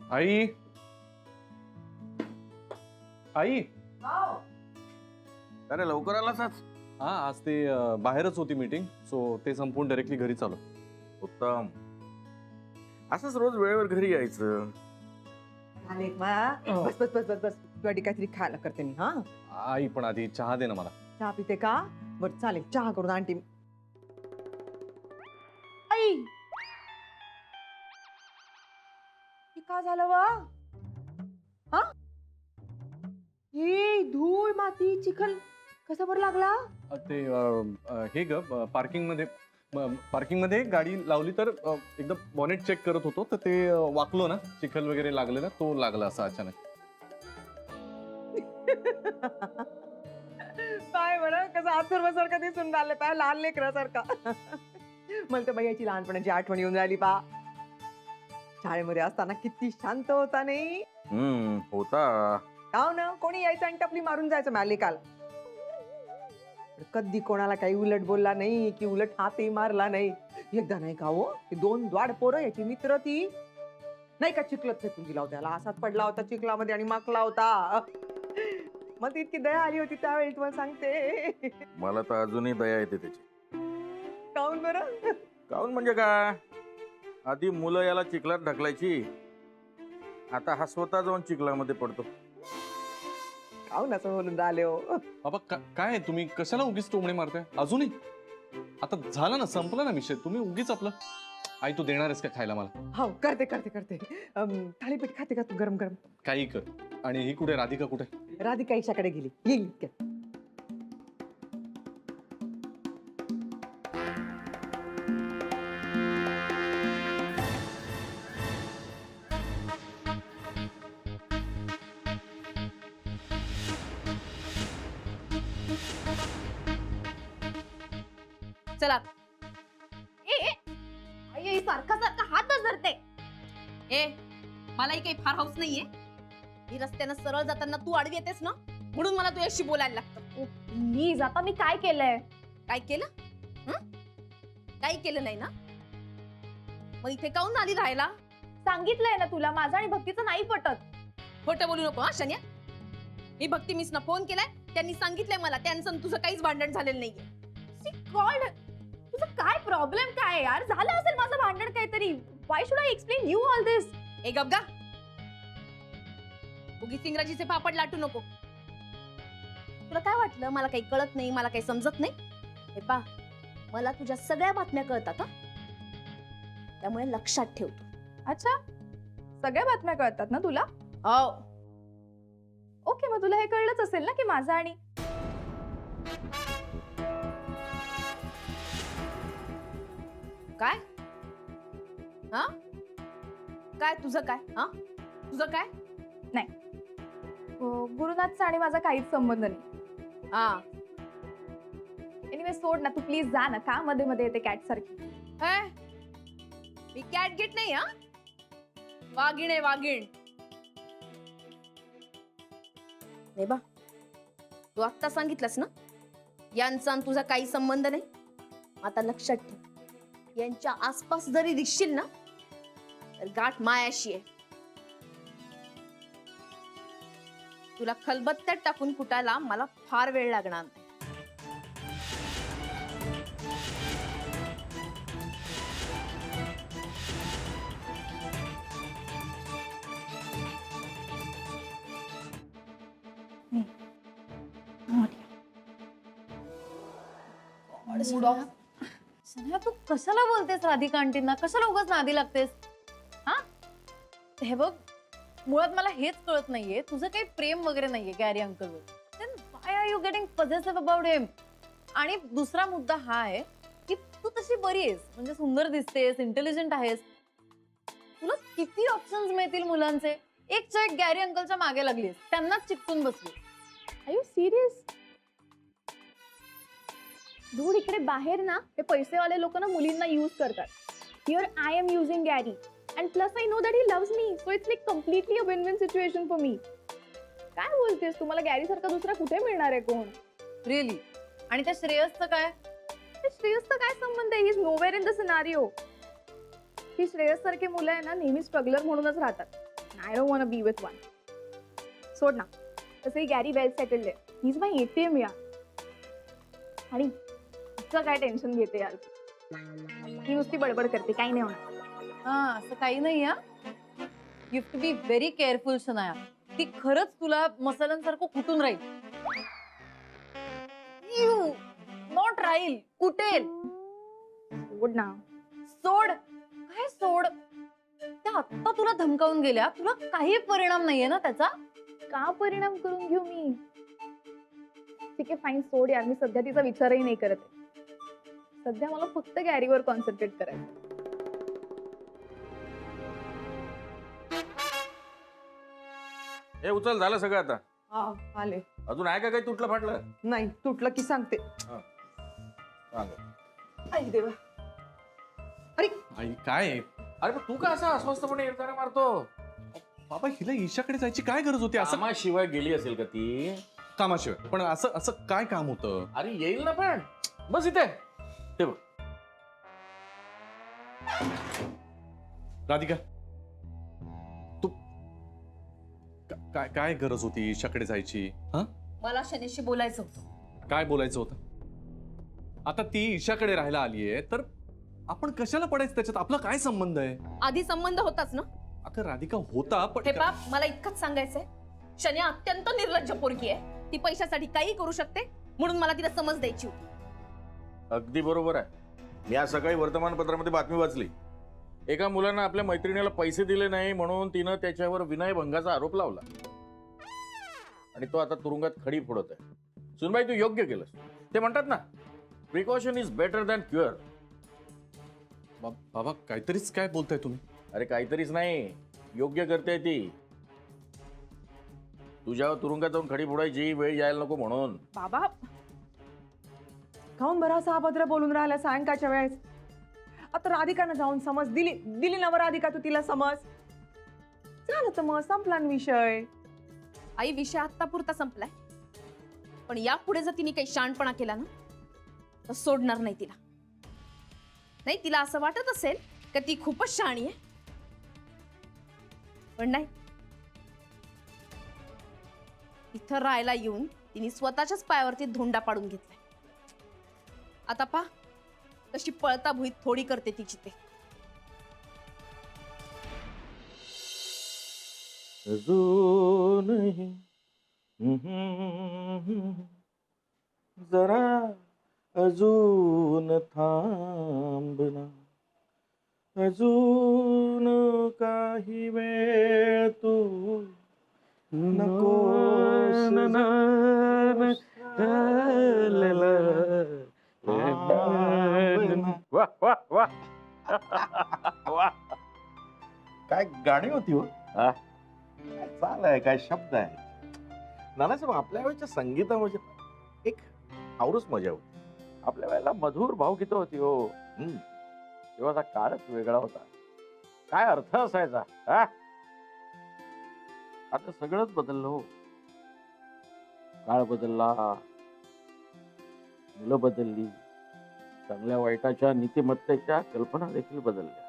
आई आई अरे लवकर आलास आज? हा आज ते बाहेरच होती मीटिंग, सो ते संपून डायरेक्टली घरी चालू. उत्तम. असंच रोज वेळेवर घरी यायचं. बस बस बस बस बस तुझ्यासाठी काहीतरी खायला करते मी. हा आई पण आधी चहा दे ना मला. चहा पिते का? बर चालेल, चहा करून आणते मी. आई हे का झालं वा? हा हे धूळ माती चिखल कसा बरं लागला? ते हे ग पार्किंग मध्ये गाडी लावली तर एकदम बॉनेट चेक करत होतो तर ते वाकलो ना, चिखल वगैरे लागलेला तो लागला असा अचानक. काय बरं कसं अथर्वसारखा दिसून राहिलं, पाय लहान लेकरासारखा. मला तर याची लहानपणाची आठवण येऊन राहिली पा. शाळेमध्ये असताना किती शांत होता नाही? होता. हो ना, कोणी यायचं आणि टपली मारून जायचं मालिकाल. कधी कोणाला काही उलट बोलला नाही की उलट हातही मारला नाही. एकदा नाही का हो, ते 2 द्वाड पोरं याची मित्र ती नाही का चिखलात फेकून दिला होता, त्याला असाच पडला होता चिखलामध्ये आणि माकला होता. मग इतकी दया आली होती त्यावेळी, तुम्हाला सांगते. मला तर अजूनही दया येते त्याची. काऊन बरं? काऊन म्हणजे काय, आधी मुलं याला चिखलात ढकलायची, आता हा स्वतः जाऊन चिखलामध्ये पडतो. काऊन असं बोलून राहिले हो? बाबा काय तुम्ही कशाला उगीच टोमणे मारताय अजूनही? आता झालं ना, संपलं ना विषय, तुम्ही उगीच आपलं. आई तू देणार आहेस का खायला मला? हो करते करते करते. थालीपीठ खाते का तू गरम गरम? काही कर. आणि ही कुठे, राधिका कुठे? राधिका ईशाकडे गेली, येईल इतक्यात. चला. ए ए आई सारखा सारखा हातच धरते. ए मलाही काही फार हाऊस नाहीये. मी रस्त्यानं सरळ जाताना तू आडवी येतेस ना, म्हणून मला तुझ्याशी बोलायला लागतं. प्लीज, आता मी काय केलंय? काय केलं? काही केलं नाही ना, मग इथे काऊन आली राहायला? सांगितलंय ना तुला, माझं आणि भक्तीचं नाही पटत. खोटं बोलू नको हा शन्या. मी भक्ती मिसना फोन केलाय, त्यांनी सांगितलंय मला त्यांचं तुझं काहीच भांडण झालेलं नाहीये. गॉड, तुझं काय प्रॉब्लेम काय यार? झालं असेल माझं भांडण काहीतरी. Why should I explain you all this? ए गबगा, उगीच इंग्रजीचे पापड लाटू नको. तुला काय वाटलं मला काही कळत नाही, मला काही समजत नाही? हे पा, मला तुझ्या सगळ्या बातम्या कळतात, त्यामुळे लक्षात ठेव. अच्छा, सगळ्या बातम्या कळतात ना तुला? हो. ओके, मग तुला हे कळलंच असेल ना की माझं आणि काय? हा काय तुझं काय? हा तुझं काय? गुरुनाथचा आणि माझा काहीच संबंध नाही. हा एनिवे सोड ना, तू प्लीज जा ना, का मध्ये मध्ये येते कॅट सारखी. मी कॅट गेट नाही, हा वाघीण आहे, वाघीण. नाही बा, तू आत्ता सांगितलंस ना यांचा आणि तुझा काही संबंध नाही. आता लक्षात ठेव, यांच्या आसपास जरी दिसशील ना तर गाठ मायाशी आहे. तुला खलबत्त्यात टाकून कुटायला मला फार वेळ लागणार नाही. सन्या, तू कशाला बोलतेस राधिका आंटींना? कशाला उगाच नादी लागतेस? हा हे बघ, मुळात मला हेच कळत नाहीये, तुझं काही प्रेम वगैरे नाहीये गॅरी अंकलवर. Then why are you getting possessive about him? आणि दुसरा मुद्दा हा आहे की तू तशी बरी आहेस, म्हणजे सुंदर दिसतेस, इंटेलिजंट आहेस, तुला किती ऑप्शन्स मिळतील मुलांचे. एकच्या एक गॅरी अंकलच्या मागे लागलीस, त्यांनाच चिपकून बसली. Are you serious? दूर इकडे बाहेर ना हे पैसेवाले लोक ना मुलींना यूज करतात. Here I am using Garry and plus I know that he loves me, so it's like completely a win win situation for me. काय बोलतेस, तुम्हाला गॅरी सारखा दुसरा कुठे मिळणार आहे कोण? रिअली? आणि त्या श्रेयसचं काय? श्रेयसचा काय संबंध आहे? He is nowhere in the scenario. ही श्रेयस सारखी मुलं आहे ना नेहमी स्ट्रगलर म्हणूनच राहतात. I don't want be with one. सोड ना. तसंही गॅरी वेल सेटल्ड आहे. ही इज माय ATM यार. आणि इतकं काय टेन्शन घेते यार. ही नुसती बडबड करते, काही नाही होणार. हा असं काही नाही हा. You to be very careful Shanaya. ती खरंच तुला मसाल्यांसारखं कुटून राहील. यू नॉट राहील, कुटेल. सोड ना. सोड काय सोड. त्या आत्ता तुला धमकावून गेल्या, तुला काही परिणाम नाहीये ना त्याचा. का परिणाम करून घेऊ मी? ठीक आहे फाईन, सोड यार. मी सध्या तिचा विचारही नाही करत आहे. सध्या मला फक्त गॅरीवर कॉन्सन्ट्रेट करायचं. हे उचल, झालं सगळं आता. हा आले. अजून आहे का काही तुटलं फाटलं? नाही तुटलं की सांगते. सांग. आई देवा. अरे आई काय आहे? अरे पण तू का असा अस्वस्थपणे येताना मारतो? बाबा हिला ईशाकडे जायची काय गरज होती? असं कामाशिवाय गेली असेल का ती? कामाशिवाय पण असं असं काय काम होतं? अरे येईल ना, पण बस इथे. ते बघ. राधिका तू काय काय गरज होती ईशाकडे जायची? हा मला शनीशी बोलायचं होतं. काय बोलायचं होतं? आता ती ईशाकडे राहायला आलीये तर आपण कशाला पडायचं त्याच्यात? आपला काय संबंध आहे? आधी संबंध होताच ना. अगं राधिका होता पण हे बाप, मला इतकंच सांगायचंय, शनी अत्यंत निर्लज्ज पोरगी आहे. ती पैशासाठी काही करू शकते, म्हणून मला तिला समज द्यायची होती. अगदी बरोबर आहे. मी आज सकाळी वर्तमानपत्रामध्ये बातमी वाचली. एका मुलानं आपल्या मैत्रिणीला पैसे दिले नाही म्हणून तिनं त्याच्यावर विनयभंगाचा आरोप लावला आणि तो आता तुरुंगात खडी फोडत आहे. सुनबाई, तू योग्य केलंस. ते म्हणतात ना, precaution is better than cure. बाबा काहीतरीच काय बोलताय तुम्ही? अरे काहीतरीच नाही, योग्य करते ती. तुझ्यावर तुरुंगात जाऊन खडी फोडायची वेळ यायला नको म्हणून. बाबा, काऊन बरा असा अभद्र बोलून राहिला सायंकाळच्या वेळेस? आता राधिकानं जाऊन समज दिली ना बरं राधिका, तू तिला समज. झालं तर मग संपला ना विषय. आई विषय आत्तापुरता संपलाय, पण यापुढे जर तिने काही शाणपणा केला ना तर सोडणार नाही तिला. नाही, तिला असं वाटत असेल का ती खूपच शहाणी आहे, पण नाही. इथं राहायला येऊन तिने स्वतःच्याच पायावरती धोंडा पाडून घेतलाय. आता पा तशी पळता भुईत थोडी करते तिची ते. अजूनही जरा अजून थांबना, अजून काही वेळ तू नकोस वा वा वा वा. काय गाणी होती हो. काय चाल आहे, काय शब्द आहे. नानासाहेब, आपल्या वेळेच्या संगीतामध्ये एक आवरूच मजा होती. आपल्या वेळेला मधुर भावगीतं होती हो. तेव्हाचा काळच वेगळा होता. काय अर्थ असायचा. आता सगळंच बदललं हो. काळ बदलला, मुलं बदलली, चांगल्या वाईटाच्या नीतिमत्तेच्या कल्पना देखील बदलल्या.